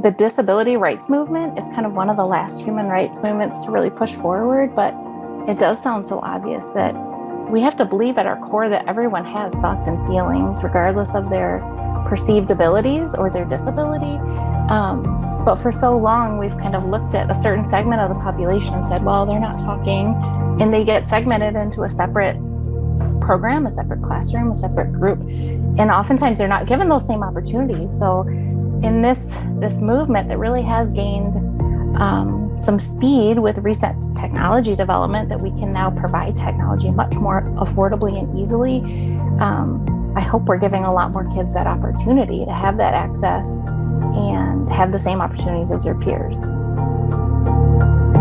the disability rights movement is kind of one of the last human rights movements to really push forward, but it does sound so obvious that we have to believe at our core that everyone has thoughts and feelings, regardless of their perceived abilities or their disability. But for so long, we've kind of looked at a certain segment of the population and said, well, they're not talking, and they get segmented into a separate program, a separate classroom, a separate group. And oftentimes they're not given those same opportunities. So in this movement that really has gained some speed with recent technology development, that we can now provide technology much more affordably and easily, I hope we're giving a lot more kids that opportunity to have that access and have the same opportunities as their peers.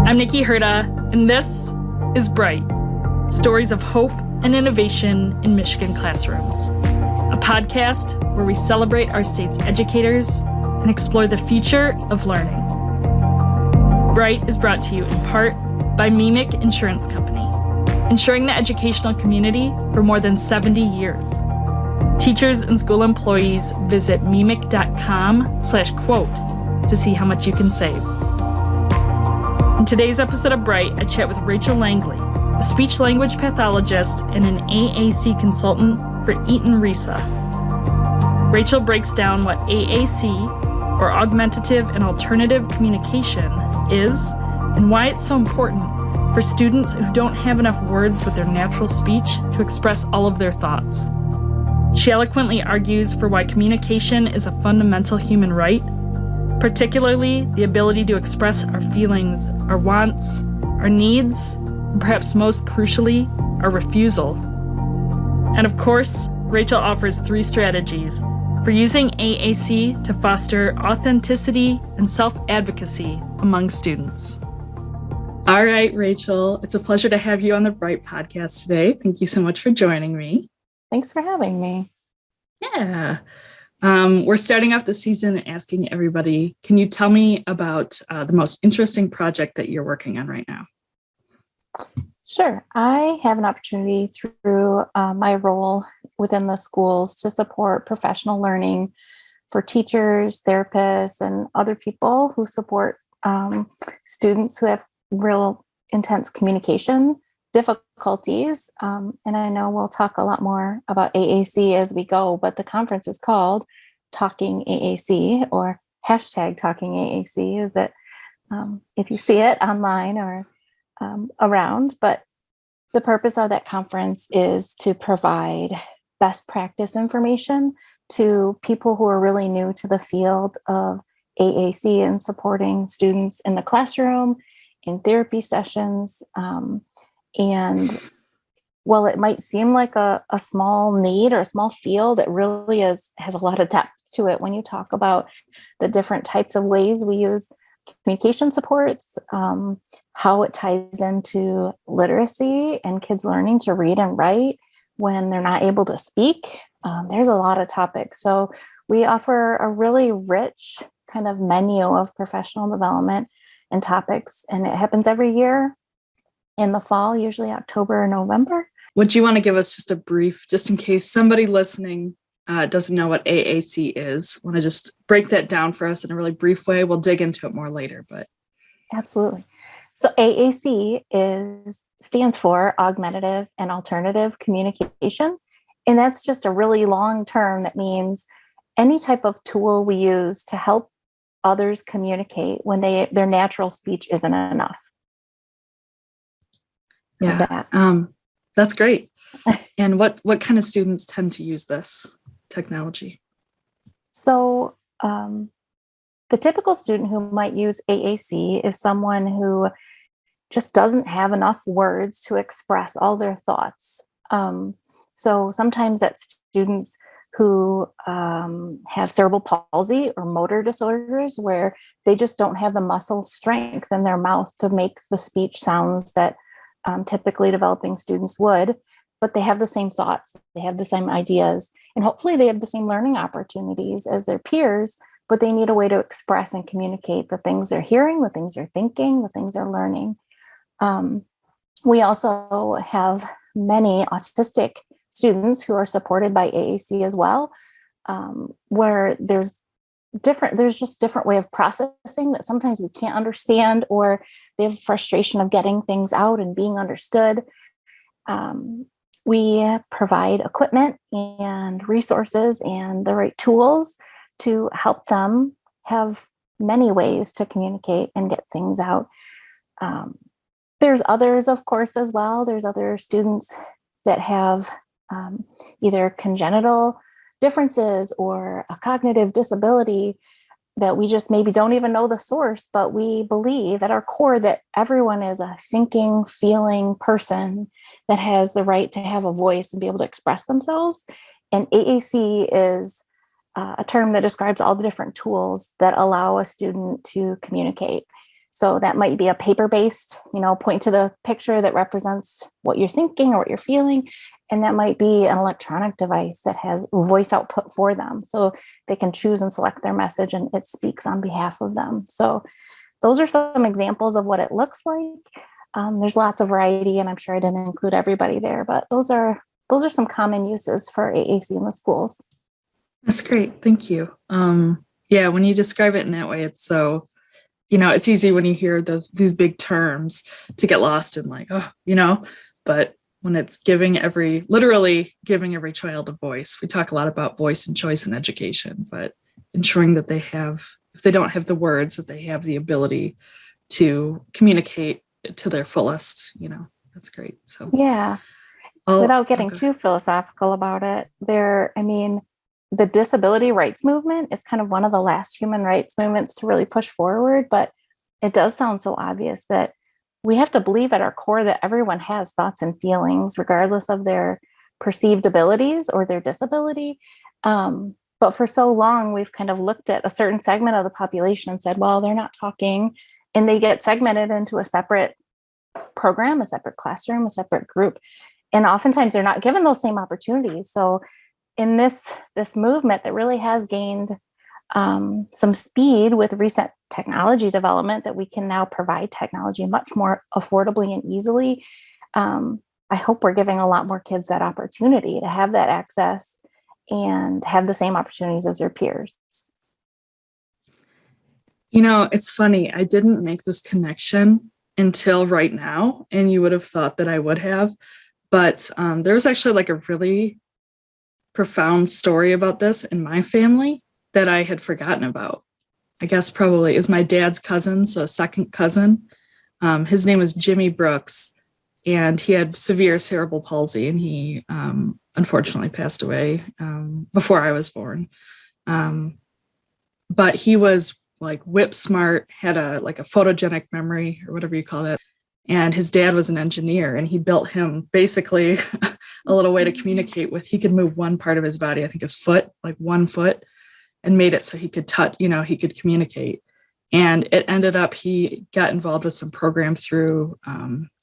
I'm Nikki Herda, and this is Bright, Stories of Hope and Innovation in Michigan Classrooms, a podcast where we celebrate our state's educators and explore the future of learning. Bright is brought to you in part by MEMIC Insurance Company, insuring the educational community for more than 70 years. Teachers and school employees visit memic.com/quote to see how much you can save. In today's episode of Bright, I chat with Rachael Langley, a speech-language pathologist and an AAC consultant for Eaton RESA. Rachael breaks down what AAC, or augmentative and alternative communication, is and why it's so important for students who don't have enough words with their natural speech to express all of their thoughts. She eloquently argues for why communication is a fundamental human right, particularly the ability to express our feelings, our wants, our needs, and perhaps most crucially, our refusal. And of course, Rachael offers 3 strategies for using AAC to foster authenticity and self-advocacy among students. All right, Rachael, it's a pleasure to have you on the Bright podcast today. Thank you so much for joining me. Thanks for having me. Yeah. We're starting off the season asking everybody, can you tell me about the most interesting project that you're working on right now? Sure. I have an opportunity through my role within the schools to support professional learning for teachers, therapists, and other people who support students who have real intense communication difficulties. And I know we'll talk a lot more about AAC as we go, but the conference is called Talking AAC, or hashtag Talking AAC, is it if you see it online or around. But the purpose of that conference is to provide best practice information to people who are really new to the field of AAC and supporting students in the classroom, in therapy sessions. And while it might seem like a small need or a small field, it really has a lot of depth to it when you talk about the different types of ways we use communication supports, how it ties into literacy and kids learning to read and write when they're not able to speak. There's a lot of topics. So we offer a really rich kind of menu of professional development and topics, and it happens every year in the fall, usually October or November. Would you want to give us just a brief, just in case somebody listening doesn't know what AAC is? Want to just break that down for us in a really brief way? We'll dig into it more later, but. Absolutely. So AAC stands for augmentative and alternative communication. And that's just a really long term that means any type of tool we use to help others communicate when their natural speech isn't enough. Yeah, that's great. And what kind of students tend to use this technology? So the typical student who might use AAC is someone who just doesn't have enough words to express all their thoughts. So sometimes that's students who have cerebral palsy or motor disorders where they just don't have the muscle strength in their mouth to make the speech sounds that typically developing students would, but they have the same thoughts, they have the same ideas, and hopefully they have the same learning opportunities as their peers, but they need a way to express and communicate the things they're hearing, the things they're thinking, the things they're learning. We also have many autistic students who are supported by AAC as well, where there's there's just different way of processing that sometimes we can't understand, or they have frustration of getting things out and being understood. We provide equipment and resources and the right tools to help them have many ways to communicate and get things out. There's others, of course, as well. There's other students that have either congenital differences or a cognitive disability that we just maybe don't even know the source, but we believe at our core that everyone is a thinking, feeling person that has the right to have a voice and be able to express themselves. And AAC is a term that describes all the different tools that allow a student to communicate. So that might be a paper-based, point to the picture that represents what you're thinking or what you're feeling. And that might be an electronic device that has voice output for them. So they can choose and select their message and it speaks on behalf of them. So those are some examples of what it looks like. There's lots of variety, and I'm sure I didn't include everybody there, but those are some common uses for AAC in the schools. That's great. Thank you. Yeah, when you describe it in that way, it's so, it's easy when you hear these big terms to get lost in but when it's literally giving every child a voice. We talk a lot about voice and choice in education, but ensuring that if they don't have the words, that they have the ability to communicate to their fullest, that's great. So yeah, without getting too philosophical about it, the disability rights movement is kind of one of the last human rights movements to really push forward, but it does sound so obvious that we have to believe at our core that everyone has thoughts and feelings, regardless of their perceived abilities or their disability. But for so long, we've kind of looked at a certain segment of the population and said, well, they're not talking, and they get segmented into a separate program, a separate classroom, a separate group. And oftentimes they're not given those same opportunities. So in this movement that really has gained some speed with recent technology development, that we can now provide technology much more affordably and easily. I hope we're giving a lot more kids that opportunity to have that access and have the same opportunities as their peers. It's funny. I didn't make this connection until right now, and you would have thought that I would have. But there was actually like a really profound story about this in my family that I had forgotten about. I guess probably is my dad's cousin, so second cousin. His name was Jimmy Brooks, and he had severe cerebral palsy, and he unfortunately passed away before I was born. But he was like whip smart, had a photogenic memory or whatever you call that. And his dad was an engineer, and he built him basically a little way to communicate with. He could move one part of his body, I think his foot, like 1 foot, and made it so he could touch, he could communicate. And it ended up, he got involved with some program through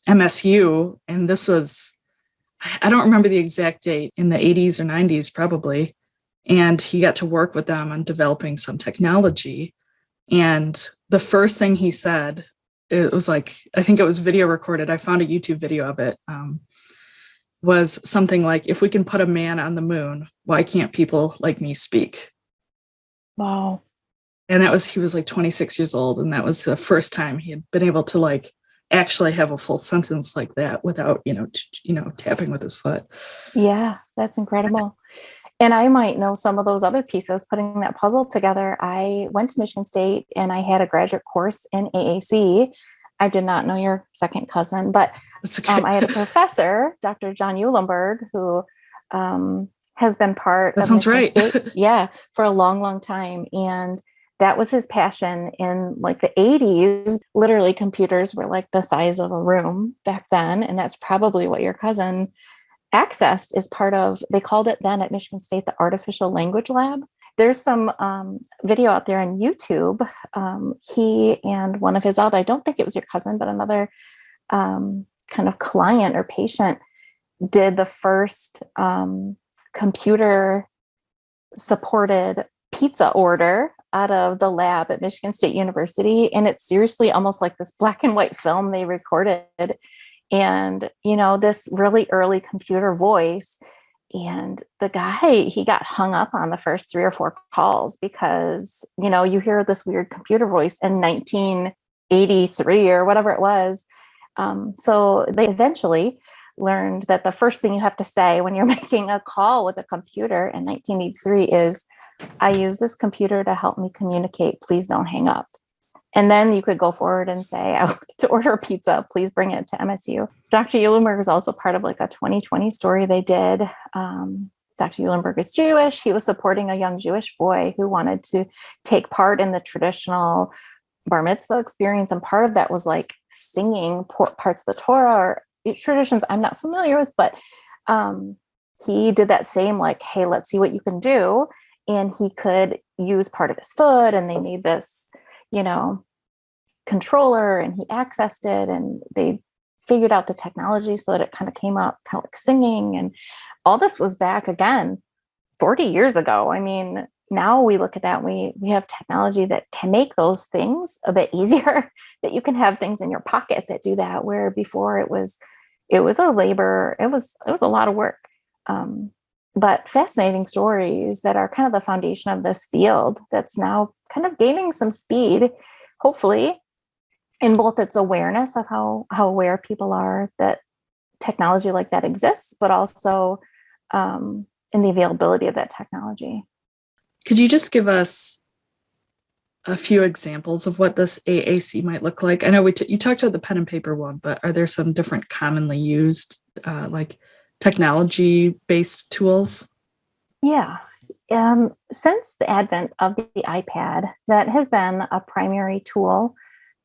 MSU. And this was, I don't remember the exact date, in the 80s or 90s probably. And he got to work with them on developing some technology. And the first thing he said, it was like, I think it was video recorded. I found a YouTube video of it. Was something like, if we can put a man on the moon, why can't people like me speak? Wow. And he was like 26 years old. And that was the first time he had been able to actually have a full sentence like that without, tapping with his foot. Yeah, that's incredible. And I might know some of those other pieces, putting that puzzle together. I went to Michigan State and I had a graduate course in AAC. I did not know your second cousin, but okay. I had a professor, Dr. John Eulenberg, who has been part that of sounds Michigan right. State, for a long, long time. And that was his passion in the 80s. Literally, computers were like the size of a room back then. And that's probably what your cousin accessed as part of, they called it then at Michigan State, the Artificial Language Lab. There's some video out there on YouTube. He and one of his other, I don't think it was your cousin, but another kind of client or patient did the first computer supported pizza order out of the lab at Michigan State University. And it's seriously almost like this black and white film they recorded. And, this really early computer voice And the guy, he got hung up on the first 3 or 4 calls because, you hear this weird computer voice in 1983 or whatever it was. So they eventually learned that the first thing you have to say when you're making a call with a computer in 1983 is, I use this computer to help me communicate. Please don't hang up. And then you could go forward and say, I want to order a pizza. Please bring it to MSU. Dr. Eulenberg was also part of like a 2020 story they did. Dr. Eulenberg is Jewish. He was supporting a young Jewish boy who wanted to take part in the traditional bar mitzvah experience. And part of that was like singing parts of the Torah or traditions I'm not familiar with, but he did that same like, hey, let's see what you can do. And he could use part of his foot, and they made this, controller, and he accessed it, and they figured out the technology so that it kind of came up kind of like singing. And all this was back again 40 years ago. I mean, now we look at that, we have technology that can make those things a bit easier, that you can have things in your pocket that do that, where before it was a labor, it was a lot of work. But fascinating stories that are kind of the foundation of this field that's now kind of gaining some speed, hopefully, in both its awareness of how aware people are that technology like that exists, but also in the availability of that technology. Could you just give us a few examples of what this AAC might look like? I know you talked about the pen and paper one, but are there some different commonly used like technology-based tools? Yeah. Since the advent of the iPad, that has been a primary tool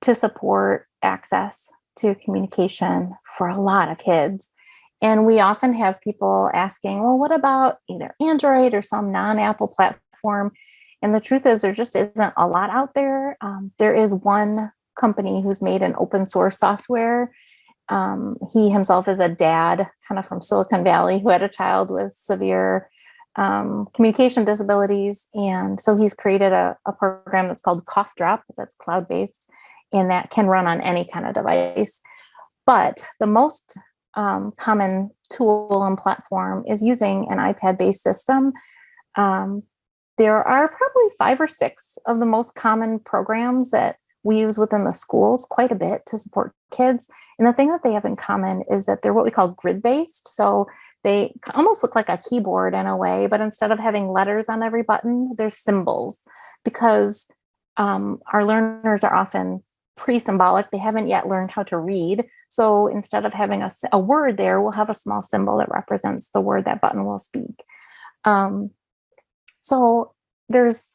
to support access to communication for a lot of kids. And we often have people asking, well, what about either Android or some non-Apple platform? And the truth is, there just isn't a lot out there. There is one company who's made an open source software. He himself is a dad kind of from Silicon Valley who had a child with severe communication disabilities. And so he's created a program that's called Cough Drop, that's cloud-based, and that can run on any kind of device. But the most common tool and platform is using an iPad-based system. There are probably 5 or 6 of the most common programs that we use within the schools quite a bit to support kids. And the thing that they have in common is that they're what we call grid-based. So they almost look like a keyboard in a way, but instead of having letters on every button, there's symbols, because our learners are often pre-symbolic. They haven't yet learned how to read. So instead of having a word there, we'll have a small symbol that represents the word that button will speak. So there's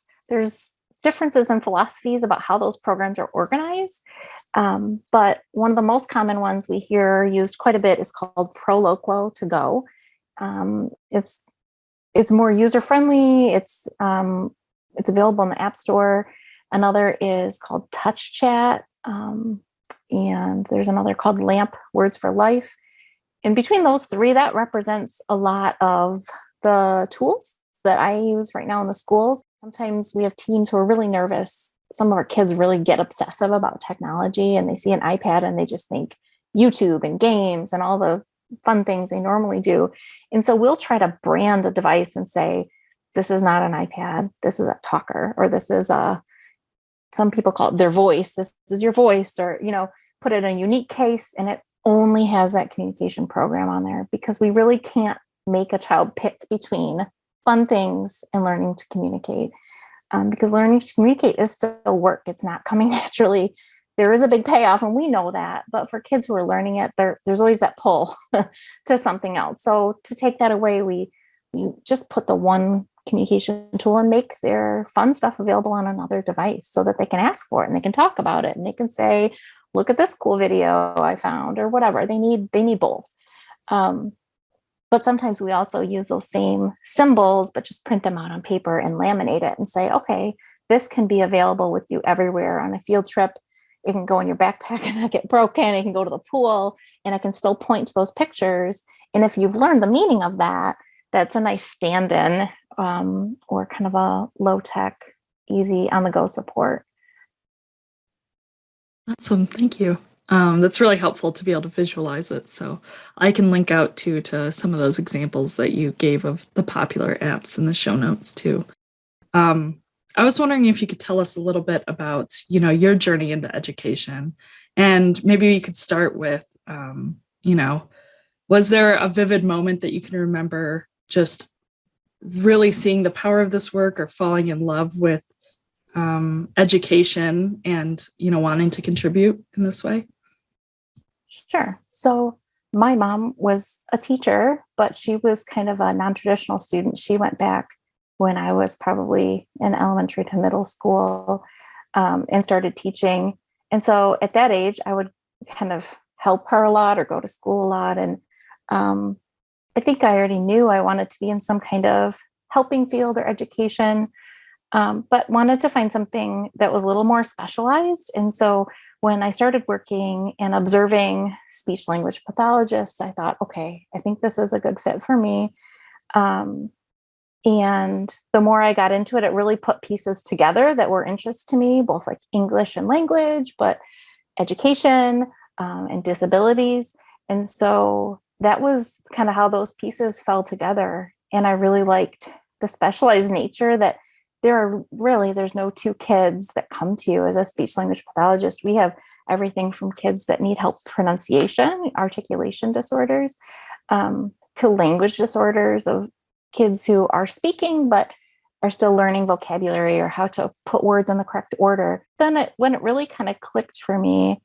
differences in philosophies about how those programs are organized. But one of the most common ones we hear used quite a bit is called Proloquo to Go. It's more user-friendly. It's available in the App Store. Another is called Touch Chat. And there's another called LAMP, Words for Life. And between those 3, that represents a lot of the tools that I use right now in the schools. Sometimes we have teams who are really nervous. Some of our kids really get obsessive about technology, and they see an iPad and they just think YouTube and games and all the fun things they normally do. And so we'll try to brand a device and say, this is not an iPad, this is a talker, or this is some people call it their voice. This is your voice, or, put it in a unique case, and it only has that communication program on there, because we really can't make a child pick between fun things and learning to communicate, because learning to communicate is still work. It's not coming naturally. There is a big payoff, and we know that. But for kids who are learning it, there's always that pull to something else. So to take that away, we just put the one communication tool and make their fun stuff available on another device so that they can ask for it and they can talk about it and they can say, look at this cool video I found, or whatever. They need both. But sometimes we also use those same symbols, but just print them out on paper and laminate it and say, okay, this can be available with you everywhere on a field trip. It can go in your backpack and not get broken. It can go to the pool, and it can still point to those pictures. And if you've learned the meaning of that, that's a nice stand-in, or kind of a low-tech, easy on-the-go support. Awesome. Thank you. That's really helpful to be able to visualize it. So I can link out to some of those examples that you gave of the popular apps in the show notes too. I was wondering if you could tell us a little bit about, your journey into education, and maybe you could start with, was there a vivid moment that you can remember just really seeing the power of this work or falling in love with education and, wanting to contribute in this way? Sure. So my mom was a teacher, but she was kind of a non-traditional student. She went back when I was probably in elementary to middle school, and started teaching. And so at that age, I would kind of help her a lot or go to school a lot. And I think I already knew I wanted to be in some kind of helping field or education, but wanted to find something that was a little more specialized. And so when I started working and observing speech language pathologists, I thought, okay, I think this is a good fit for me. And the more I got into it, it really put pieces together that were interest to me, both like English and language, but education, and disabilities. And so that was kind of how those pieces fell together. And I really liked the specialized nature that there's no two kids that come to you as a speech language pathologist. We have everything from kids that need help pronunciation, articulation disorders, to language disorders of kids who are speaking but are still learning vocabulary or how to put words in the correct order. Then when it really kind of clicked for me,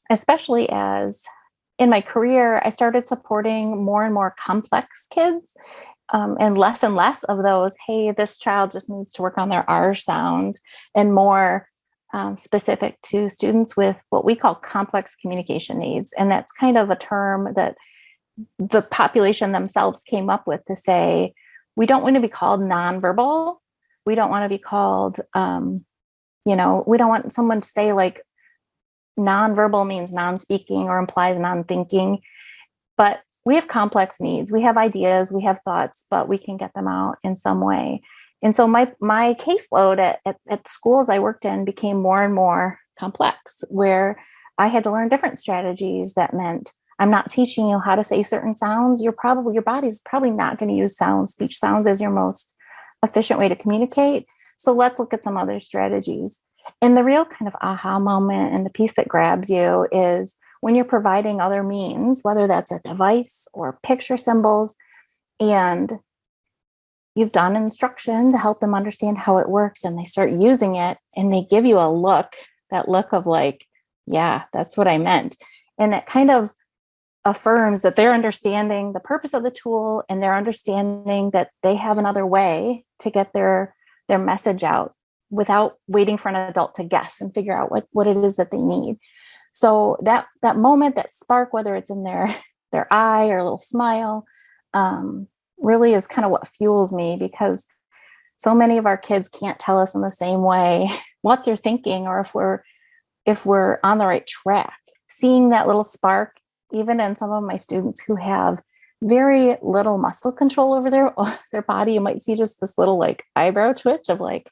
especially as in my career, I started supporting more and more complex kids, and less of those, hey, this child just needs to work on their R sound, and more specific to students with what we call complex communication needs. And that's kind of a term that the population themselves came up with to say, we don't want to be called nonverbal. We don't want to be called, we don't want someone to say like nonverbal means non-speaking or implies non-thinking, but we have complex needs. We have ideas, we have thoughts, but we can get them out in some way. And so my caseload at the schools I worked in became more and more complex, where I had to learn different strategies. That meant I'm not teaching you how to say certain sounds. Your body's probably not going to use speech sounds as your most efficient way to communicate. So let's look at some other strategies. And the real kind of aha moment and the piece that grabs you is when you're providing other means, whether that's a device or picture symbols, and you've done instruction to help them understand how it works, and they start using it and they give you that look of like, yeah, that's what I meant. And that kind of affirms that they're understanding the purpose of the tool, and they're understanding that they have another way to get their message out without waiting for an adult to guess and figure out what it is that they need. So that moment, that spark, whether it's in their eye or a little smile, really is kind of what fuels me, because so many of our kids can't tell us in the same way what they're thinking, or if we're on the right track. Seeing that little spark, even in some of my students who have very little muscle control over their body, you might see just this little like eyebrow twitch of like,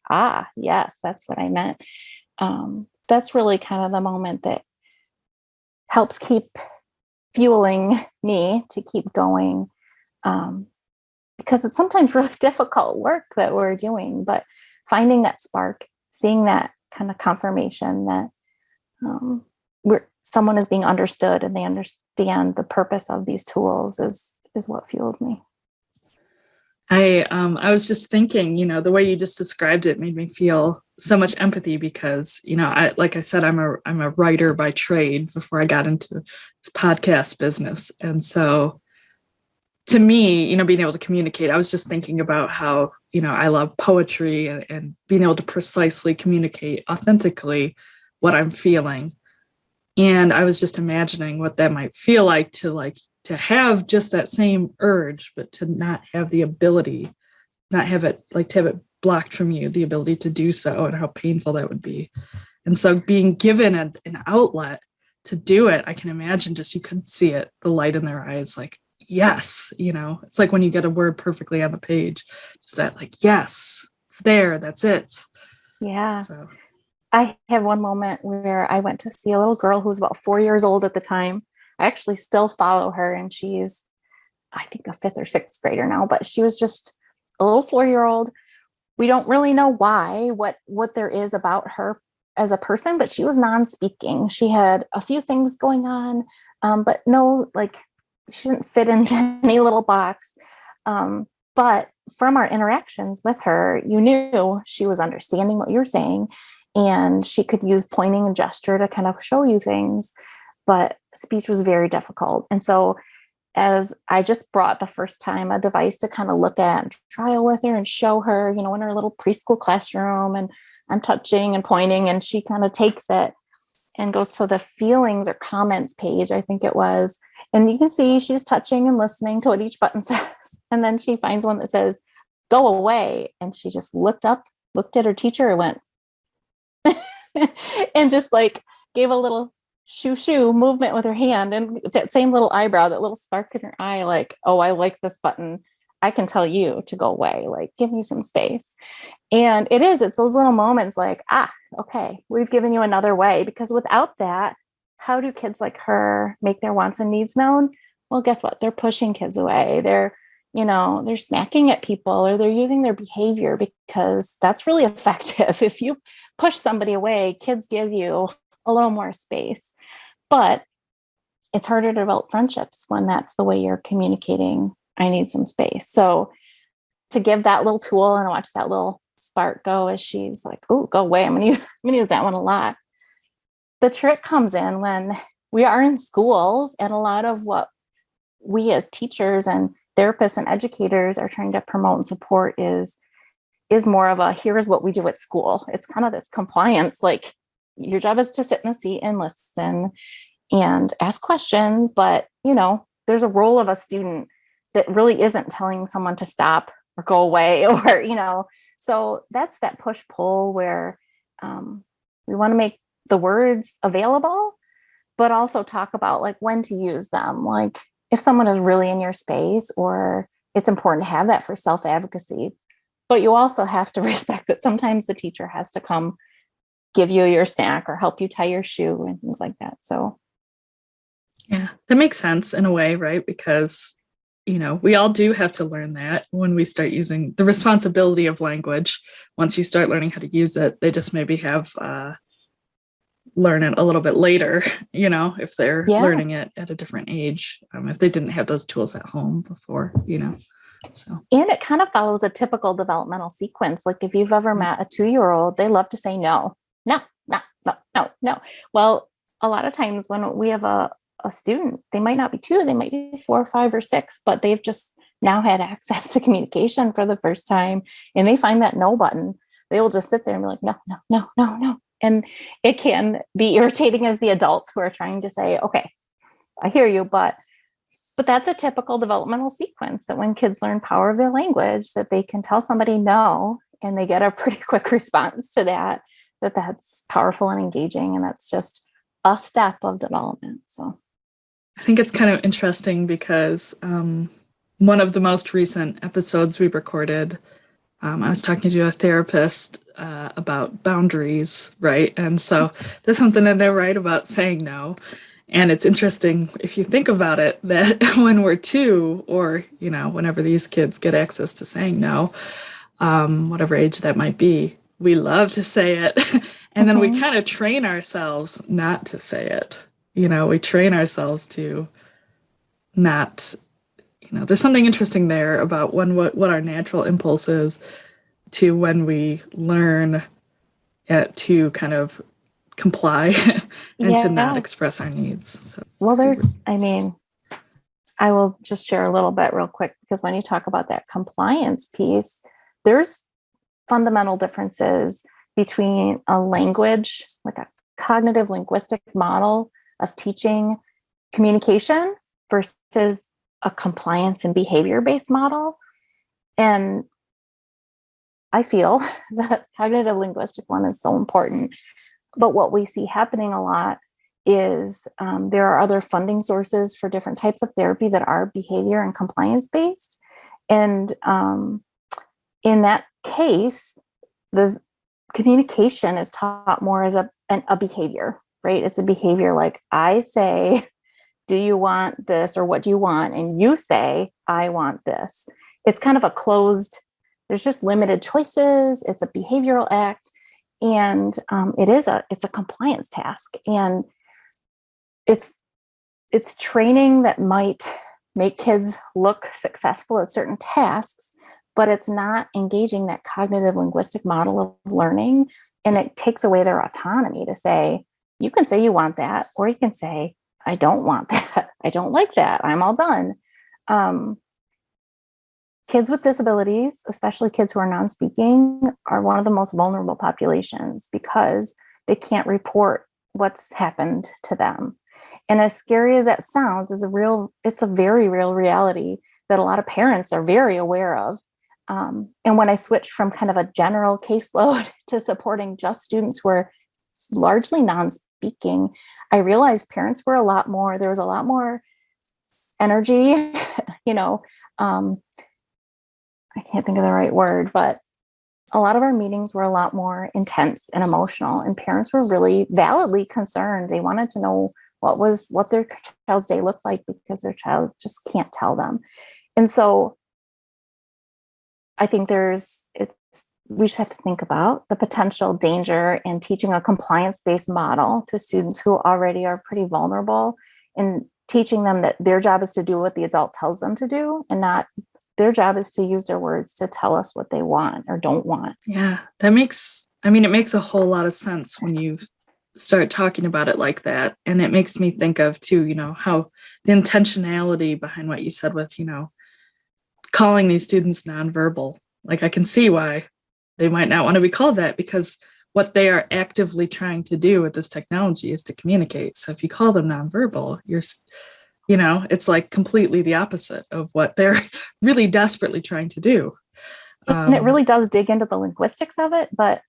yes, that's what I meant. That's really kind of the moment that helps keep fueling me to keep going, because it's sometimes really difficult work that we're doing, but finding that spark, seeing that kind of confirmation that someone is being understood and they understand the purpose of these tools is what fuels me. I was just thinking, the way you just described it made me feel so much empathy, because, like I said, I'm a writer by trade before I got into this podcast business. And so to me, being able to communicate, I was just thinking about how, I love poetry and being able to precisely communicate authentically what I'm feeling. And I was just imagining what that might feel like to have just that same urge, but to not have the ability, to have it blocked from you, the ability to do so, and how painful that would be. And so being given an outlet to do it, I can imagine you couldn't see it, the light in their eyes, like, yes, it's like when you get a word perfectly on the page, just that like, yes, it's there, that's it. Yeah. So I had one moment where I went to see a little girl who was about 4 years old at the time. I actually still follow her, and she's, I think, a fifth or sixth grader now, but she was just a little 4-year-old. We don't really know why, what there is about her as a person, but she was non-speaking. She had a few things going on, but no, like, she didn't fit into any little box. But from our interactions with her, you knew she was understanding what you were saying, and she could use pointing and gesture to kind of show you things, but speech was very difficult. And so as I just brought the first time a device to kind of look at and trial with her and show her, in her little preschool classroom, and I'm touching and pointing, and she kind of takes it and goes to the feelings or comments page, I think it was. And you can see she's touching and listening to what each button says. And then she finds one that says, go away. And she just looked up, looked at her teacher and went, and just like gave a little shoo movement with her hand, and that same little eyebrow, that little spark in her eye, like, oh, I like this button. I can tell you to go away, like, give me some space. And it's those little moments like, okay, we've given you another way, because without that, how do kids like her make their wants and needs known? Well, guess what? They're pushing kids away. They're smacking at people, or they're using their behavior, because that's really effective. If you push somebody away, kids give you a little more space. But it's harder to develop friendships when that's the way you're communicating. I need some space. So to give that little tool and watch that little spark go as she's like, oh, go away. I'm gonna use that one a lot. The trick comes in when we are in schools, and a lot of what we as teachers and therapists and educators are trying to promote and support is more of a, here's what we do at school. It's kind of this compliance, like, your job is to sit in the seat and listen and ask questions. But, there's a role of a student that really isn't telling someone to stop or go away, or, so that's that push pull where we want to make the words available, but also talk about like when to use them. Like, if someone is really in your space, or it's important to have that for self-advocacy, but you also have to respect that sometimes the teacher has to come give you your snack or help you tie your shoe and things like that. So yeah, that makes sense in a way, right? Because, we all do have to learn that when we start using the responsibility of language. Once you start learning how to use it, they just maybe have learn it a little bit later, if they're learning it at a different age, if they didn't have those tools at home before, so. And it kind of follows a typical developmental sequence. Like, if you've ever met a 2-year-old, they love to say no. Well, a lot of times when we have a student, they might not be 2, they might be 4 or 5 or 6, but they've just now had access to communication for the first time, and they find that no button. They will just sit there and be like, no. And it can be irritating as the adults who are trying to say, okay, I hear you, but that's a typical developmental sequence, that when kids learn power of their language, that they can tell somebody no, and they get a pretty quick response to that's powerful and engaging. And that's just a step of development. So I think it's kind of interesting because one of the most recent episodes we recorded, I was talking to a therapist about boundaries, right? And so there's something in there, right, about saying no. And it's interesting, if you think about it, that when we're 2, or, whenever these kids get access to saying no, whatever age that might be, we love to say it. And then we kind of train ourselves not to say it. We train ourselves to not, there's something interesting there about what our natural impulse is to when we learn to kind of comply and to not express our needs. So, well, I will just share a little bit real quick, because when you talk about that compliance piece, there's fundamental differences between a language, like a cognitive linguistic model of teaching communication, versus a compliance and behavior-based model. And I feel that cognitive linguistic one is so important. But what we see happening a lot is there are other funding sources for different types of therapy that are behavior and compliance based. And in that case, the communication is taught more as a behavior, right? It's a behavior like I say, do you want this or what do you want? And you say, I want this. It's kind of a closed, there's just limited choices. It's a behavioral act. And it's a compliance task. And it's training that might make kids look successful at certain tasks, but it's not engaging that cognitive linguistic model of learning. And it takes away their autonomy to say, you can say you want that, or you can say, I don't want that. I don't like that. I'm all done. Kids with disabilities, especially kids who are non-speaking, are one of the most vulnerable populations because they can't report what's happened to them. And as scary as that sounds, it's a very real reality that a lot of parents are very aware of. And when I switched from kind of a general caseload to supporting just students who are largely non-speaking, I realized parents were there was a lot more energy, I can't think of the right word, but a lot of our meetings were a lot more intense and emotional, and parents were really validly concerned. They wanted to know what their child's day looked like because their child just can't tell them. And so I think we just have to think about the potential danger in teaching a compliance-based model to students who already are pretty vulnerable, and teaching them that their job is to do what the adult tells them to do, and not their job is to use their words to tell us what they want or don't want. Yeah, it makes a whole lot of sense when you start talking about it like that. And it makes me think of too, how the intentionality behind what you said with, calling these students nonverbal. Like, I can see why they might not want to be called that, because what they are actively trying to do with this technology is to communicate. So if you call them nonverbal, it's like completely the opposite of what they're really desperately trying to do. And it really does dig into the linguistics of it, but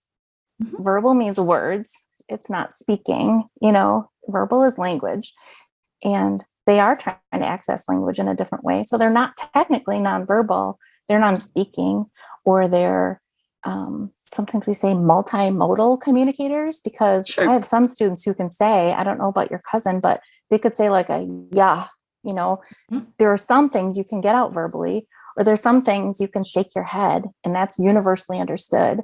verbal means words. It's not speaking, verbal is language, and they are trying to access language in a different way. So they're not technically nonverbal, they're non-speaking, or they're sometimes we say multimodal communicators, because Sure. I have some students who can say, I don't know about your cousin, but they could say like a yeah, there are some things you can get out verbally, or there's some things you can shake your head, and that's universally understood.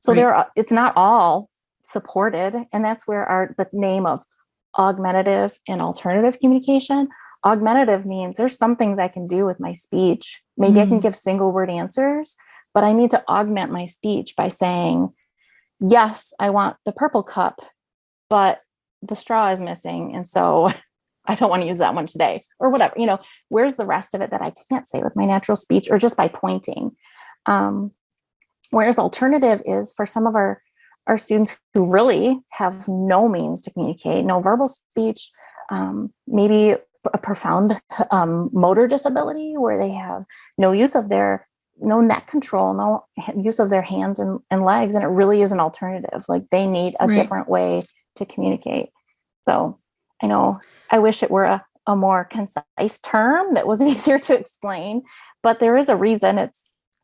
So Right. it's not all supported. And that's where the name of augmentative and alternative communication. Augmentative means there's some things I can do with my speech. Maybe I can give single word answers, but I need to augment my speech by saying, yes, I want the purple cup, but the straw is missing. And so I don't want to use that one today, or whatever, where's the rest of it that I can't say with my natural speech or just by pointing. Whereas alternative is for some of our students who really have no means to communicate, no verbal speech, maybe a profound motor disability where they have no neck control, no use of their hands and legs. And it really is an alternative. Like, they need a different way to communicate. So I wish it were a more concise term that was easier to explain, but there is a reason it's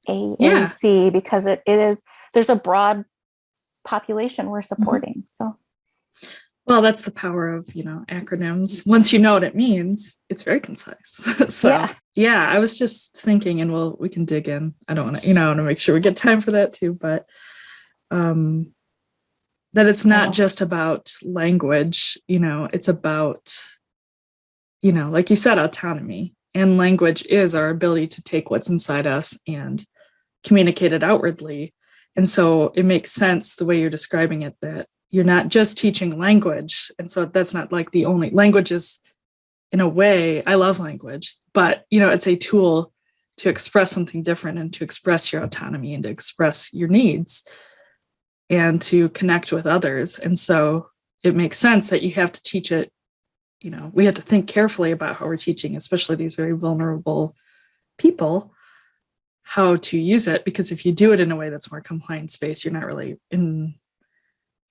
AAC, because there's a broad population we're supporting. So, well, that's the power of, acronyms. Once you know what it means, it's very concise. So yeah, I was just thinking, and we can dig in. I don't want to, I want to make sure we get time for that too, but that it's not just about language, it's about, like you said, autonomy. And language is our ability to take what's inside us and communicate it outwardly. And so it makes sense the way you're describing it, that you're not just teaching language. And so that's not like the only language is, in a way, I love language, but it's a tool to express something different and to express your autonomy and to express your needs and to connect with others. And so it makes sense that you have to teach it. We have to think carefully about how we're teaching, especially these very vulnerable people, how to use it, because if you do it in a way that's more compliance-based, you're not really in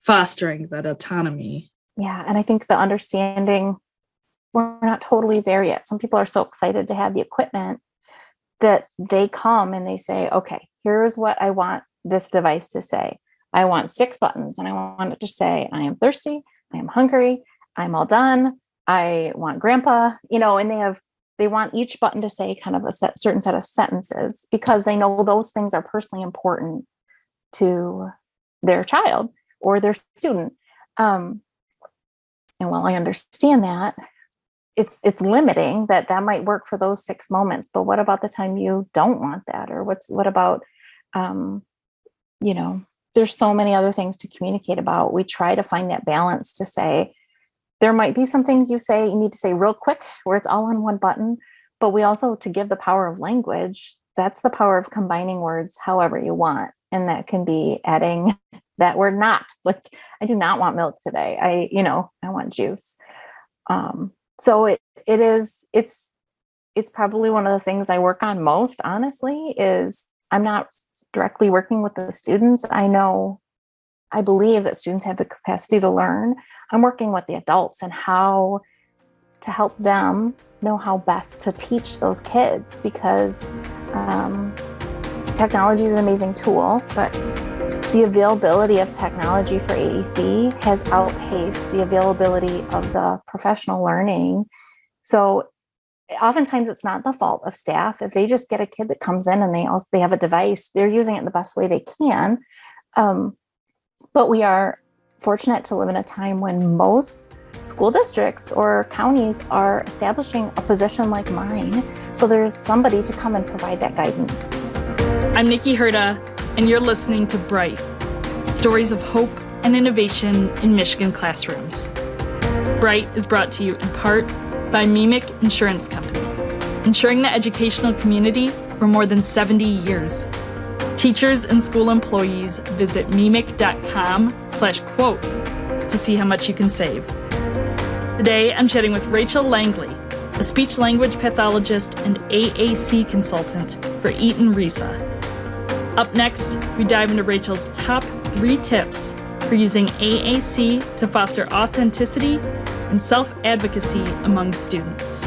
fostering that autonomy. Yeah. And I think the understanding, we're not totally there yet. Some people are so excited to have the equipment that they come and they say, okay, here's what I want this device to say. I want 6 buttons, and I want it to say, I am thirsty, I am hungry, I'm all done, I want grandpa, and they want each button to say kind of a certain set of sentences, because they know those things are personally important to their child or their student. And while I understand that, it's limiting that might work for those 6 moments, but what about the time you don't want that? Or what about, there's so many other things to communicate about. We try to find that balance to say, there might be some things you need to say real quick where it's all on one button, but we also, to give the power of language, that's the power of combining words however you want. And that can be adding that word not, like, I do not want milk today. I want juice. So it's probably one of the things I work on most, honestly, is I'm not directly working with the students. I believe that students have the capacity to learn. I'm working with the adults and how to help them know how best to teach those kids, because technology is an amazing tool, but the availability of technology for AAC has outpaced the availability of the professional learning. So oftentimes it's not the fault of staff. If they just get a kid that comes in and they have a device, they're using it the best way they can. But we are fortunate to live in a time when most school districts or counties are establishing a position like mine. So there's somebody to come and provide that guidance. I'm Nikki Herda, and you're listening to Bright, stories of hope and innovation in Michigan classrooms. Bright is brought to you in part by Mimic Insurance Company, insuring the educational community for more than 70 years. Teachers and school employees visit mimic.com/quote to see how much you can save. Today, I'm chatting with Rachael Langley, a speech-language pathologist and AAC consultant for Eaton RESA. Up next, we dive into Rachael's top 3 tips for using AAC to foster authenticity and self-advocacy among students.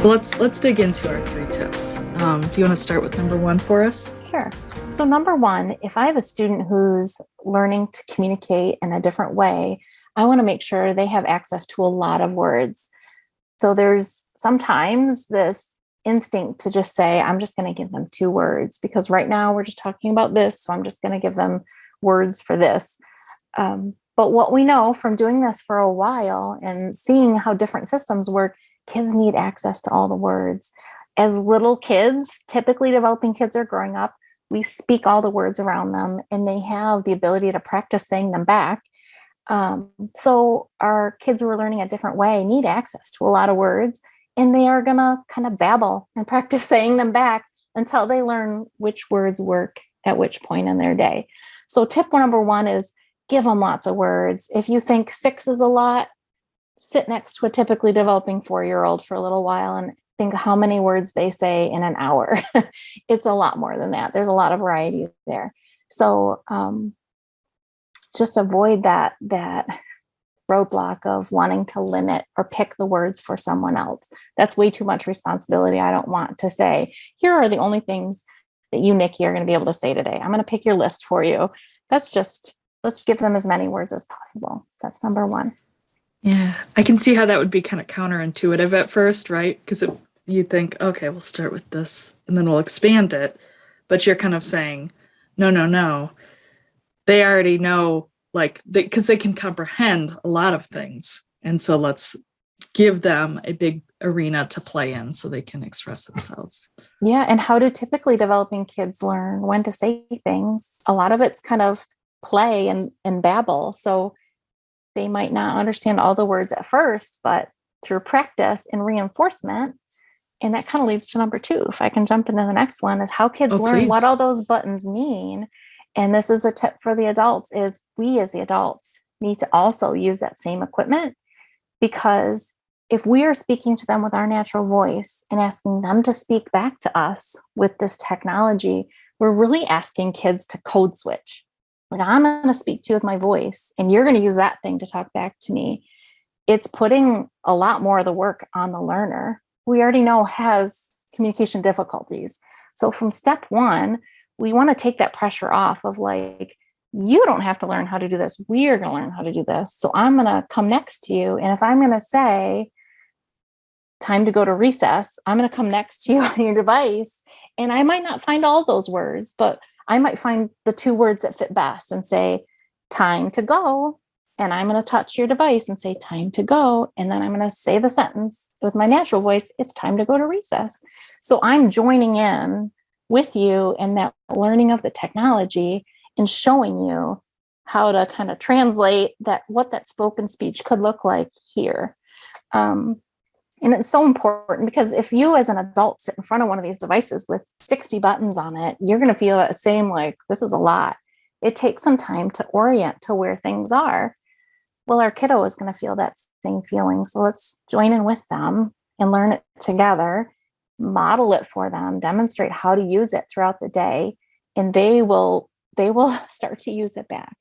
Let's dig into our 3 tips. Do you want to start with number 1 for us? Sure. So number 1, if I have a student who's learning to communicate in a different way, I want to make sure they have access to a lot of words. So there's sometimes this instinct to just say, I'm just going to give them 2 words, because right now we're just talking about this, so I'm just going to give them words for this. But what we know from doing this for a while and seeing how different systems work, kids need access to all the words. As little kids, typically developing kids are growing up, we speak all the words around them, and they have the ability to practice saying them back. So our kids who are learning a different way need access to a lot of words, and they are going to kind of babble and practice saying them back until they learn which words work at which point in their day. So tip number 1 is give them lots of words. If you think 6 is a lot, sit next to a typically developing 4-year-old for a little while and think how many words they say in an hour. It's a lot more than that. There's a lot of variety there. So just avoid that roadblock of wanting to limit or pick the words for someone else. That's way too much responsibility. I don't want to say, here are the only things that you, Nikki, are going to be able to say today. I'm going to pick your list for you. That's just, let's give them as many words as possible. That's number 1. Yeah, I can see how that would be kind of counterintuitive at first, right? Because you think, okay, we'll start with this and then we'll expand it. But you're kind of saying, no. They already know, because they can comprehend a lot of things. And so let's give them a big arena to play in so they can express themselves. Yeah. And how do typically developing kids learn when to say things? A lot of it's kind of play and babble. So they might not understand all the words at first, but through practice and reinforcement. And that kind of leads to number 2. If I can jump into the next one, is how kids learn what all those buttons mean. And this is a tip for the adults, is we as the adults need to also use that same equipment, because if we are speaking to them with our natural voice and asking them to speak back to us with this technology, we're really asking kids to code switch. Like, I'm going to speak to you with my voice and you're going to use that thing to talk back to me. It's putting a lot more of the work on the learner, who we already know has communication difficulties. So from step 1, we want to take that pressure off of you don't have to learn how to do this. We are going to learn how to do this. So I'm going to come next to you. And if I'm going to say, time to go to recess, I'm going to come next to you on your device. And I might not find all those words, but I might find the 2 words that fit best and say, time to go. And I'm going to touch your device and say, time to go. And then I'm going to say the sentence with my natural voice, it's time to go to recess. So I'm joining in with you in that learning of the technology and showing you how to kind of translate that, what that spoken speech could look like here. And it's so important because if you as an adult sit in front of one of these devices with 60 buttons on it, you're going to feel that same, like, this is a lot. It takes some time to orient to where things are. Well, our kiddo is going to feel that same feeling. So let's join in with them and learn it together, model it for them, demonstrate how to use it throughout the day, and they will start to use it back.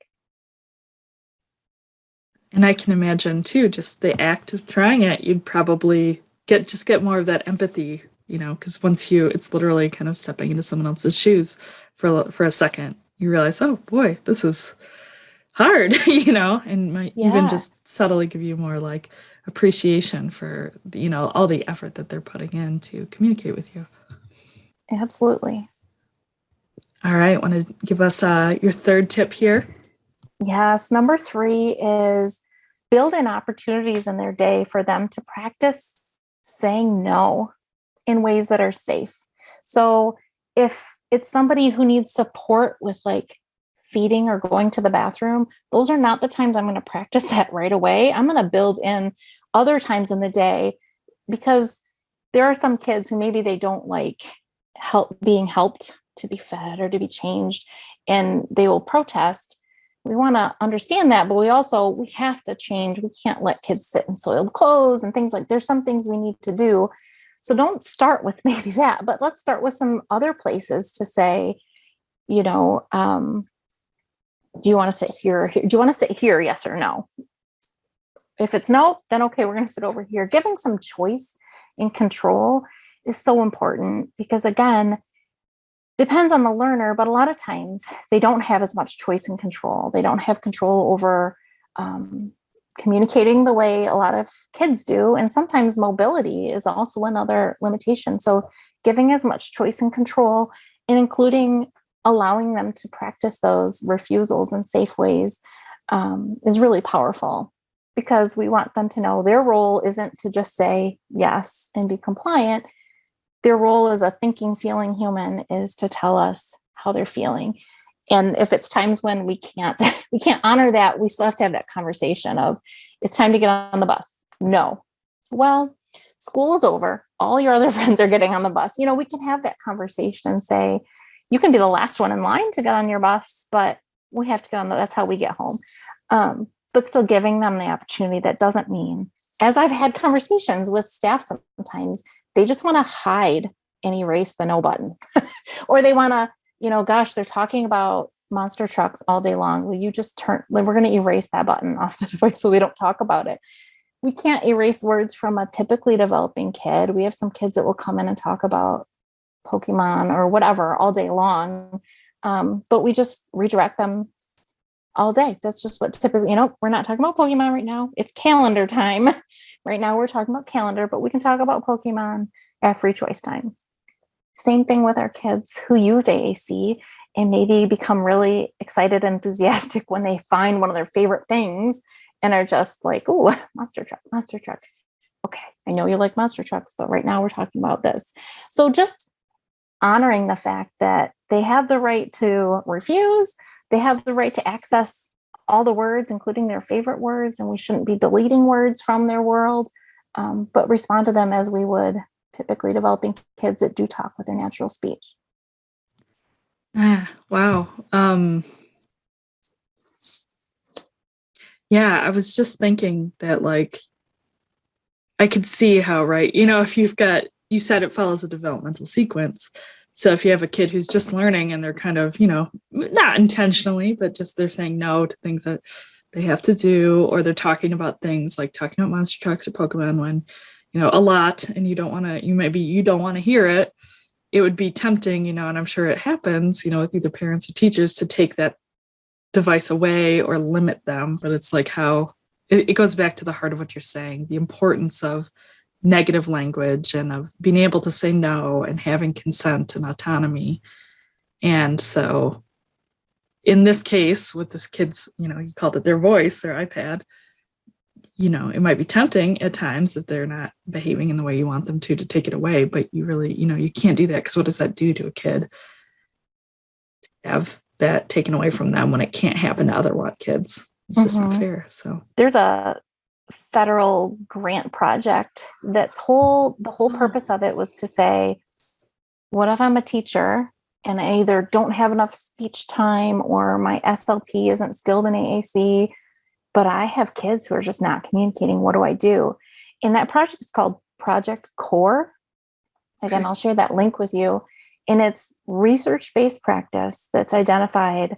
And I can imagine too, just the act of trying it, you'd probably get more of that empathy, because once it's literally kind of stepping into someone else's shoes for a second, you realize, oh boy, this is hard, and might even just subtly give you more like appreciation for, all the effort that they're putting in to communicate with you. Absolutely. All right. Want to give us your 3rd tip here? Yes. Number 3 is build in opportunities in their day for them to practice saying no in ways that are safe. So if it's somebody who needs support with like feeding or going to the bathroom, those are not the times I'm going to practice that right away. I'm going to build in other times in the day, because there are some kids who maybe they don't like being helped to be fed or to be changed, and they will protest. We want to understand that, but we have to change. We can't let kids sit in soiled clothes and things like, there's some things we need to do. So don't start with maybe that, but let's start with some other places to say, do you want to sit here? Do you want to sit here? Yes or no? If it's no, then okay, we're going to sit over here. Giving some choice and control is so important because, again, depends on the learner, but a lot of times they don't have as much choice and control. They don't have control over communicating the way a lot of kids do. And sometimes mobility is also another limitation. So giving as much choice and control, and including allowing them to practice those refusals in safe ways is really powerful, because we want them to know their role isn't to just say yes and be compliant. Their role as a thinking, feeling human is to tell us how they're feeling. And if it's times when we can't honor that, we still have to have that conversation of, it's time to get on the bus. No. Well, school is over. All your other friends are getting on the bus. We can have that conversation and say, you can be the last one in line to get on your bus, but we have to get on that's how we get home. But still giving them the opportunity. That doesn't mean, as I've had conversations with staff sometimes, they just want to hide and erase the no button. Or they want to, gosh, they're talking about monster trucks all day long. Will you just we're going to erase that button off the device so they don't talk about it. We can't erase words from a typically developing kid. We have some kids that will come in and talk about Pokemon or whatever all day long. But we just redirect them all day. That's just what typically, we're not talking about Pokemon right now. It's calendar time. Right now we're talking about calendar, but we can talk about Pokemon at free choice time. Same thing with our kids who use AAC and maybe become really excited and enthusiastic when they find one of their favorite things and are just like, oh, monster truck. Okay, I know you like monster trucks, but right now we're talking about this. So just honoring the fact that they have the right to refuse, they have the right to access all the words, including their favorite words, and we shouldn't be deleting words from their world, but respond to them as we would typically developing kids that do talk with their natural speech. Wow. Yeah, I was just thinking that, like, I could see how, right, if you said it follows a developmental sequence. So if you have a kid who's just learning and they're kind of, not intentionally, but just they're saying no to things that they have to do, or they're talking about things like talking about monster trucks or Pokemon when, a lot, and you don't want to hear it. It would be tempting, and I'm sure it happens, with either parents or teachers to take that device away or limit them, but it's like how it goes back to the heart of what you're saying, the importance of negative language and of being able to say no and having consent and autonomy. And so in this case, with this kid's, you called it their voice, their iPad, it might be tempting at times if they're not behaving in the way you want them to take it away, but you really, you can't do that, because what does that do to a kid to have that taken away from them when it can't happen to other kids? It's just not fair. So there's a federal grant project the whole purpose of it was to say, what if I'm a teacher and I either don't have enough speech time or my SLP isn't skilled in AAC, but I have kids who are just not communicating. What do I do? And that project is called Project Core. Again, I'll share that link with you. And it's research-based practice that's identified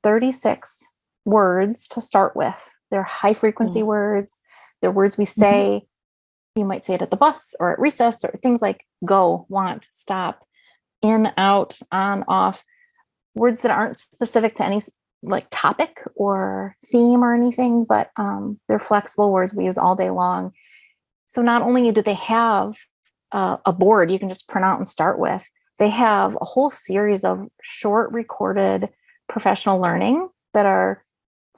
36 words to start with. They're high-frequency words. They're words we say. You might say it at the bus or at recess, or things like go, want, stop, in, out, on, off. Words that aren't specific to any like topic or theme or anything, but they're flexible words we use all day long. So not only do they have a board you can just print out and start with, they have a whole series of short recorded professional learning that are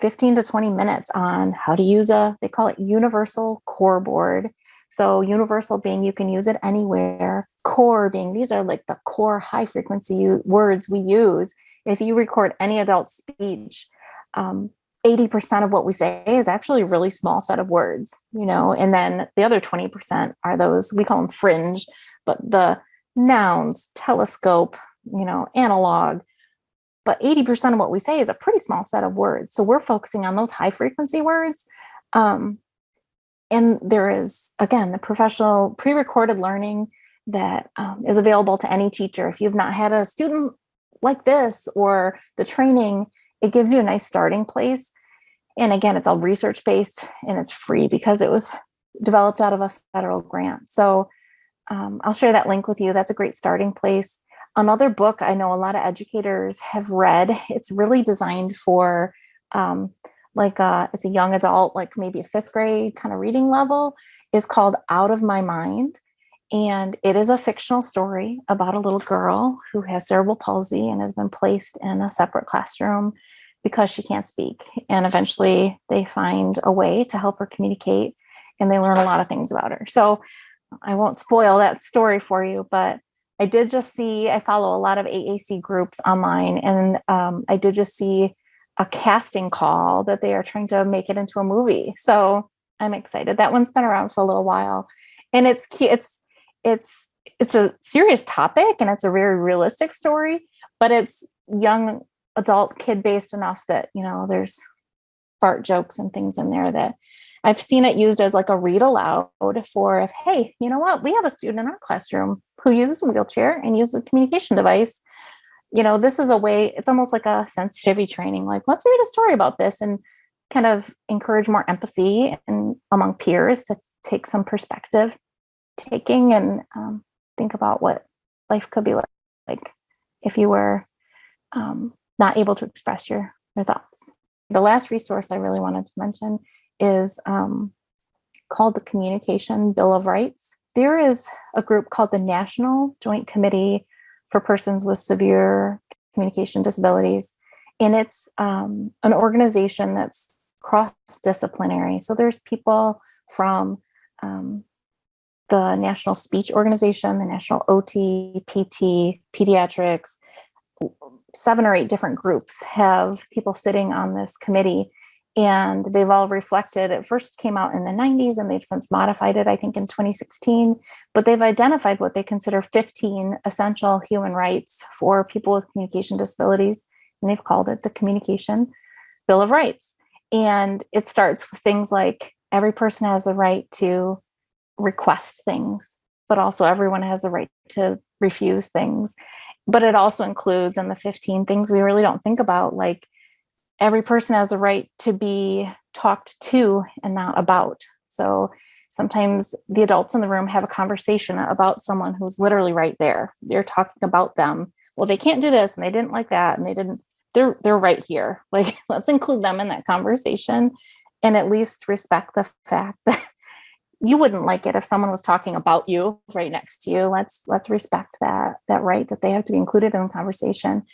15 to 20 minutes on how to use they call it universal core board. So universal being you can use it anywhere. Core being these are like the core high frequency words we use. If you record any adult speech, 80% of what we say is actually a really small set of words, and then the other 20% are those, we call them fringe, but the nouns, telescope, analog. But 80% of what we say is a pretty small set of words. So we're focusing on those high frequency words. And there is, again, the professional pre-recorded learning that is available to any teacher. If you've not had a student like this or the training, it gives you a nice starting place. And again, it's all research-based and it's free because it was developed out of a federal grant. So I'll share that link with you. That's a great starting place. Another book I know a lot of educators have read, it's really designed for it's a young adult, like maybe a fifth grade kind of reading level, is called Out of My Mind. And it is a fictional story about a little girl who has cerebral palsy and has been placed in a separate classroom because she can't speak. And eventually they find a way to help her communicate, and they learn a lot of things about her. So I won't spoil that story for you, but I did just see, I follow a lot of AAC groups online, and I did just see a casting call that they are trying to make it into a movie. So I'm excited. That one's been around for a little while, and it's it's a serious topic, and it's a very realistic story, but it's young adult kid based enough that, there's fart jokes and things in there that I've seen it used as like a read aloud for if, hey, you know what, we have a student in our classroom who uses a wheelchair and uses a communication device. This is a way, it's almost like a sensitivity training. Like, let's read a story about this and kind of encourage more empathy and among peers to take some perspective taking and think about what life could be like if you were not able to express your thoughts. The last resource I really wanted to mention is called the Communication Bill of Rights. There is a group called the National Joint Committee for Persons with Severe Communication Disabilities, and it's an organization that's cross-disciplinary. So there's people from the National Speech Organization, the National OT, PT, Pediatrics, 7 or 8 different groups have people sitting on this committee, and they've all reflected. It first came out in the 90s, and they've since modified it, I think, in 2016, but they've identified what they consider 15 essential human rights for people with communication disabilities, and they've called it the Communication Bill of Rights. And it starts with things like every person has the right to request things, but also everyone has the right to refuse things. But it also includes in the 15 things we really don't think about, like every person has the right to be talked to and not about. So sometimes the adults in the room have a conversation about someone who's literally right there. They're talking about them. Well, they can't do this, and they didn't like that, and they didn't they're right here. Like, let's include them in that conversation and at least respect the fact that you wouldn't like it if someone was talking about you right next to you. Let's respect that right that they have to be included in the conversation.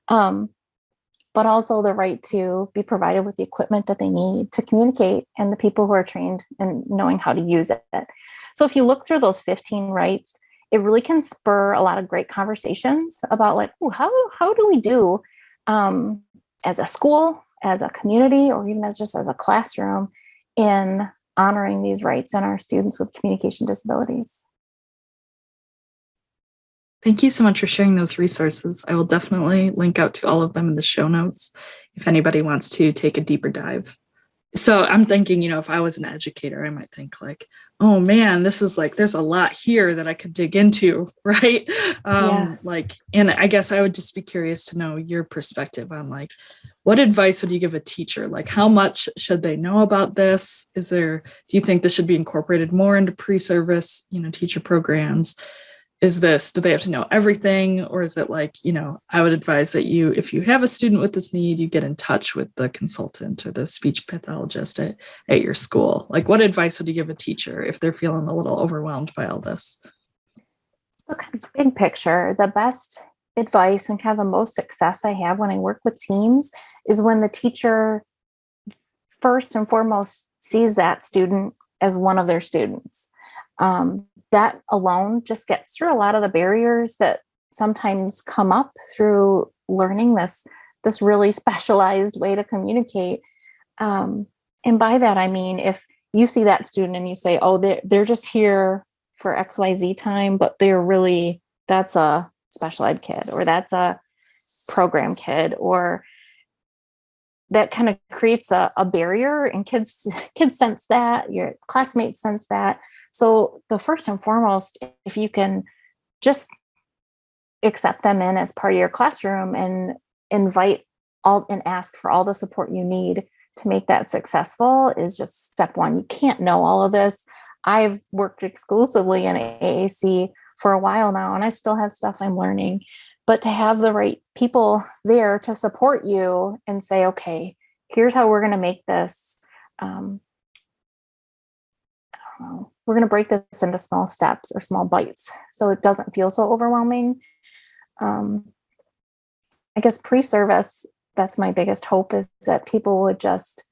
But also the right to be provided with the equipment that they need to communicate and the people who are trained in knowing how to use it. So if you look through those 15 rights, it really can spur a lot of great conversations about like, ooh, how do we do as a school, as a community, or even as a classroom in honoring these rights in our students with communication disabilities. Thank you so much for sharing those resources. I will definitely link out to all of them in the show notes if anybody wants to take a deeper dive. So I'm thinking, if I was an educator, I might think like, oh man, this is like, there's a lot here that I could dig into, right? And I guess I would just be curious to know your perspective on like, what advice would you give a teacher? Like, how much should they know about this? Do you think this should be incorporated more into pre-service, teacher programs? Do they have to know everything? Or is it like, I would advise that if you have a student with this need, you get in touch with the consultant or the speech pathologist at your school. Like, what advice would you give a teacher if they're feeling a little overwhelmed by all this? So kind of big picture, the best advice and kind of the most success I have when I work with teams is when the teacher first and foremost sees that student as one of their students. That alone just gets through a lot of the barriers that sometimes come up through learning this really specialized way to communicate. And by that, I mean, if you see that student and you say, oh, they're just here for XYZ time, but that's a special ed kid, or that's a program kid, or that kind of creates a barrier, and kids sense that, your classmates sense that. So the first and foremost, if you can just accept them in as part of your classroom and invite all and ask for all the support you need to make that successful, is just step one. You can't know all of this. I've worked exclusively in AAC for a while now, and I still have stuff I'm learning. But to have the right people there to support you and say, okay, here's how we're going to make this. We're going to break this into small steps or small bites so it doesn't feel so overwhelming. I guess pre-service, that's my biggest hope, is that people would just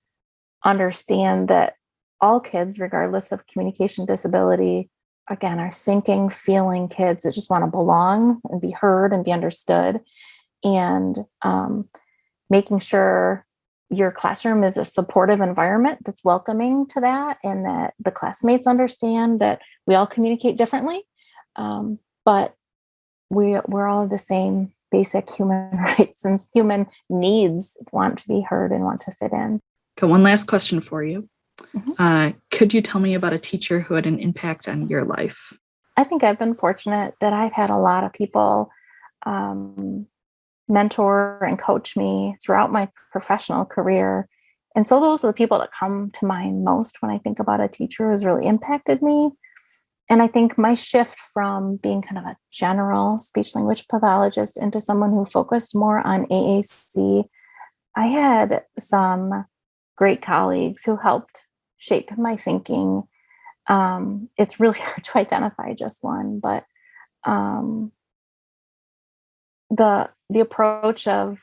understand that all kids, regardless of communication disability, again, are thinking, feeling kids that just want to belong and be heard and be understood. And making sure your classroom is a supportive environment that's welcoming to that, and that the classmates understand that we all communicate differently, but we're all the same basic human rights and human needs, want to be heard and want to fit in. Got one last question for you. Mm-hmm. Could you tell me about a teacher who had an impact on your life? I think I've been fortunate that I've had a lot of people mentor and coach me throughout my professional career. And so those are the people that come to mind most when I think about a teacher who's really impacted me. And I think my shift from being kind of a general speech language pathologist into someone who focused more on AAC, I had some great colleagues who helped shape my thinking. It's really hard to identify just one, but the approach of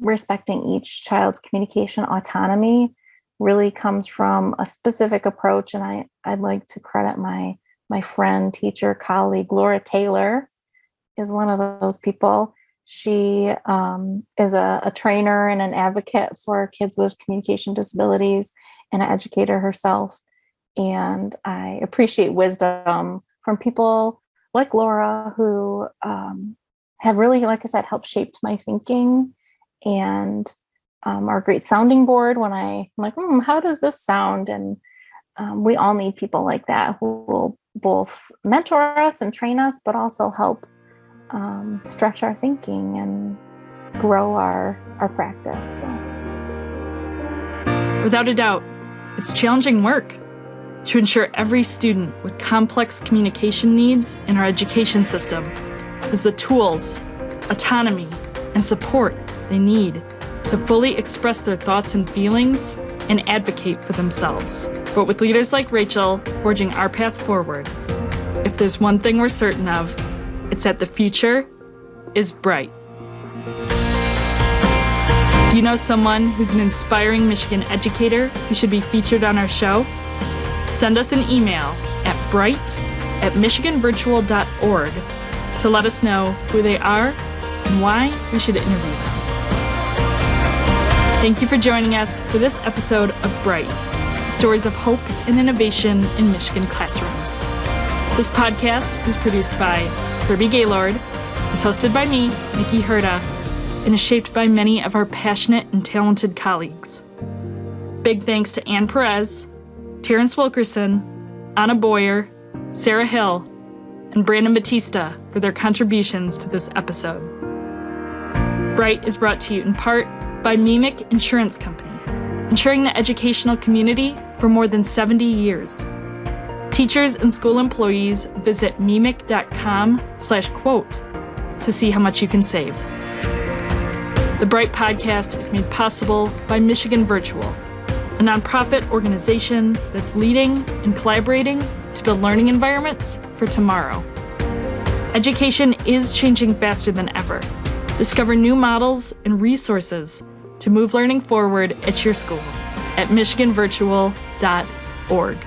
respecting each child's communication autonomy really comes from a specific approach. And I'd like to credit my friend, teacher, colleague, Laura Taylor is one of those people. She is a trainer and an advocate for kids with communication disabilities and an educator herself. And I appreciate wisdom from people like Laura who have really, like I said, helped shape my thinking, and are a great sounding board when I'm like, how does this sound? And we all need people like that who will both mentor us and train us, but also help stretch our thinking and grow our practice. So. Without a doubt, it's challenging work to ensure every student with complex communication needs in our education system has the tools, autonomy, and support they need to fully express their thoughts and feelings and advocate for themselves. But with leaders like Rachael forging our path forward, if there's one thing we're certain of, it's that the future is bright. Do you know someone who's an inspiring Michigan educator who should be featured on our show? Send us an email at bright@michiganvirtual.org to let us know who they are and why we should interview them. Thank you for joining us for this episode of Bright, stories of hope and innovation in Michigan classrooms. This podcast is produced by Kirby Gaylord, is hosted by me, Nikki Herda, and is shaped by many of our passionate and talented colleagues. Big thanks to Ann Perez, Terrence Wilkerson, Anna Boyer, Sarah Hill, and Brandon Batista for their contributions to this episode. Bright is brought to you in part by Mimic Insurance Company, insuring the educational community for more than 70 years. Teachers and school employees visit mimic.com/quote to see how much you can save. The Bright podcast is made possible by Michigan Virtual, a nonprofit organization that's leading and collaborating to build learning environments for tomorrow. Education is changing faster than ever. Discover new models and resources to move learning forward at your school at michiganvirtual.org.